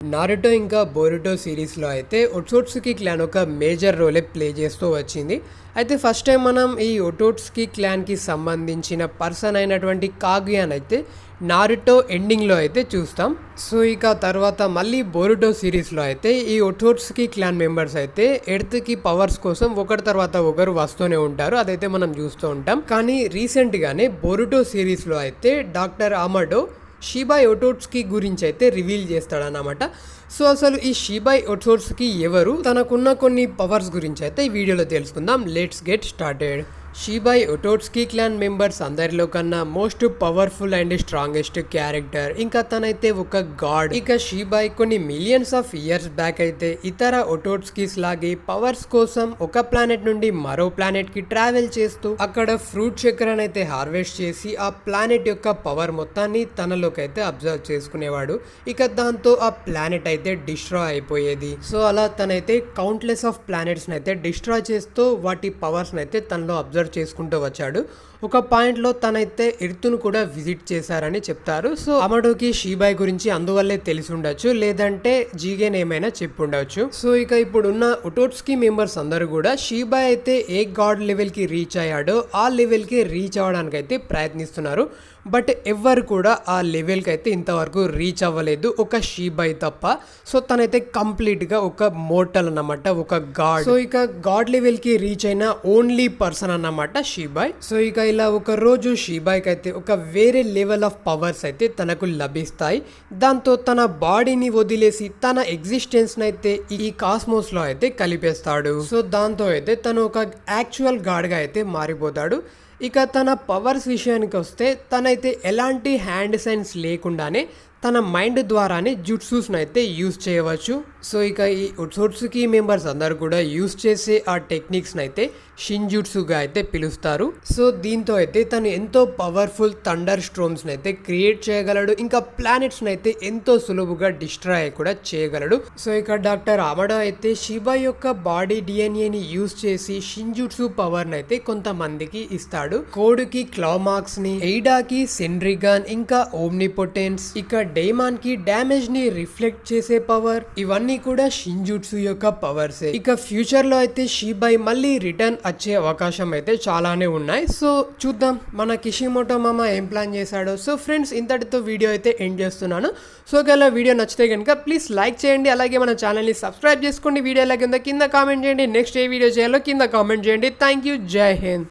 Naruto ఇంకా Boruto సిరీస్లో అయితే ఒటోట్సుకి క్లాన్ ఒక మేజర్ రోలే ప్లే చేస్తూ వచ్చింది. అయితే ఫస్ట్ టైం మనం ఈ ఒటోట్సుకి క్లాన్కి సంబంధించిన పర్సన్ అయినటువంటి కాగుయాన్ అయితే నారుటో ఎండింగ్లో అయితే చూస్తాం. సో ఇక తర్వాత మళ్ళీ బోరుటో సిరీస్లో అయితే ఈ ఒటోట్సుకి క్లాన్ మెంబర్స్ అయితే ఎర్త్కి పవర్స్ కోసం ఒకరి తర్వాత ఒకరు వస్తూనే ఉంటారు. అదైతే మనం చూస్తూ ఉంటాం. కానీ రీసెంట్గానే బోరుటో సిరీస్లో అయితే డాక్టర్ అమడో షిబాయ్ ఒటోట్సుకి గురించి అయితే రివీల్ చేస్తాడన్నమాట. సో అసలు ఈ షిబాయ్ ఒటోట్సుకి ఎవరు, తనకున్న కొన్ని పవర్స్ గురించి అయితే ఈ వీడియోలో తెలుసుకుందాం. Let's get started. Shibai Otsutsuki clan members అందరిలో కన్నా most powerful and strongest character. ఇంకా తనైతే ఒక గాడ్. ఇక షిబాయ్ కొన్ని మిలియన్స్ ఆఫ్ ఇయర్స్ బ్యాక్ అయితే ఇతర ఒటోట్సుకిస్ లాగే పవర్స్ కోసం ఒక ప్లానెట్ నుండి మరో ప్లానెట్ కి ట్రావెల్ చేస్తూ అక్కడ ఫ్రూట్ చక్రాన్ని అయితే హార్వెస్ట్ చేసి ఆ ప్లానెట్ యొక్క పవర్ మొత్తాన్ని తనలోకి అయితే అబ్జర్వ్ చేసుకునేవాడు. ఇక దాంతో ఆ ప్లానెట్ అయితే డిస్ట్రాయ్ అయిపోయేది. సో అలా తనైతే కౌంట్లెస్ ఆఫ్ ప్లానెట్స్ అయితే డిస్ట్రాయ్ చేస్తూ వాటి పవర్స్ అయితే తనలో అబ్జర్వ్ చేసుకుంటూ వచ్చాడు. ఒక పాయింట్ లో తనైతే ఎర్త్ను కూడా విజిట్ చేశారని చెప్తారు. సో అమడోకి షిబాయ్ గురించి అందువల్లే తెలిసి ఉండొచ్చు, లేదంటే జీగేన్ ఏమైనా చెప్పి ఉండొచ్చు. సో ఇక ఇప్పుడున్న ఒటోట్సుకి మెంబర్స్ అందరూ కూడా షిబాయ్ అయితే ఏ గాడ్ లెవెల్ కి రీచ్ అయ్యాడో ఆ లెవెల్ కి రీచ్ అవ్వడానికి అయితే ప్రయత్నిస్తున్నారు. బట్ ఎవ్వరు కూడా ఆ లెవెల్కి అయితే ఇంతవరకు రీచ్ అవ్వలేదు, ఒక షిబాయ్ తప్ప. సో తనైతే కంప్లీట్గా ఒక మోర్టల్ అన్నమాట, ఒక గాడ్. సో ఇక గాడ్ లెవెల్కి రీచ్ అయిన ఓన్లీ పర్సన్ అన్నమాట షిబాయ్. సో ఇక ఇలా ఒక రోజు షిబాయ్కి అయితే ఒక వేరే లెవెల్ ఆఫ్ పవర్స్ అయితే తనకు లభిస్తాయి. దాంతో తన బాడీని వదిలేసి తన ఎగ్జిస్టెన్స్ అయితే ఈ కాస్మోస్ లో అయితే కలిపేస్తాడు. సో దాంతో అయితే తను ఒక యాక్చువల్ గాడ్ గా అయితే మారిపోతాడు. ఇక తన పవర్స్ విషయానికి వస్తే తనైతే ఎలాంటి హ్యాండ్ సైన్స్ లేకుండానే తన మైండ్ ద్వారానే జుట్సూస్ను అయితే యూజ్ చేయవచ్చు. సో ఇక ఈ ఒటోట్సుకి మెంబర్స్ అందరు కూడా యూజ్ చేసే ఆ టెక్నిక్స్ని అయితే షింజుట్సుగా అయితే పిలుస్తారు. సో దీంతో అయితే తను ఎంతో పవర్ఫుల్ థండర్ స్ట్రోమ్స్ని అయితే క్రియేట్ చేయగలడు. ఇంకా ప్లానెట్స్ని అయితే ఎంతో సులువుగా డిస్ట్రాయ్ కూడా చేయగలడు. సో ఇక డాక్టర్ అమడో అయితే షిబాయ్ యొక్క బాడీ డిఎన్ఏని యూజ్ చేసి షింజుట్సు పవర్ని అయితే కొంతమందికి ఇస్తాడు. కోడుకి క్లా మార్క్స్ ని, ఎయిడాకి సెండ్రిగాన్, ఇంకా ఓమ్నిపోటెన్స్, ఇక డైమాన్ కి డ్యామేజ్ ని రిఫ్లెక్ట్ చేసే పవర్, ఇవన్నీ కూడా షింజుట్సు యొక్క పవర్స్. ఇక ఫ్యూచర్ లో అయితే షిబాయ్ మళ్ళీ రిటర్న్ వచ్చే అవకాశం అయితే చాలానే ఉన్నాయి. సో చూద్దాం మన కిషిమోటో మామ ఏం ప్లాన్ చేశాడో. సో ఫ్రెండ్స్, ఇంతటితో వీడియో అయితే ఎండ్ చేస్తున్నాను. సో ఒకవేళ వీడియో నచ్చితే కనుక ప్లీజ్ లైక్ చేయండి, అలాగే మన ఛానల్ని సబ్స్క్రైబ్ చేసుకోండి. వీడియో ఎలా కింద కామెంట్ చేయండి. నెక్స్ట్ ఏ వీడియో చేయాలో కింద కామెంట్ చేయండి. Thank you. జై హింద్.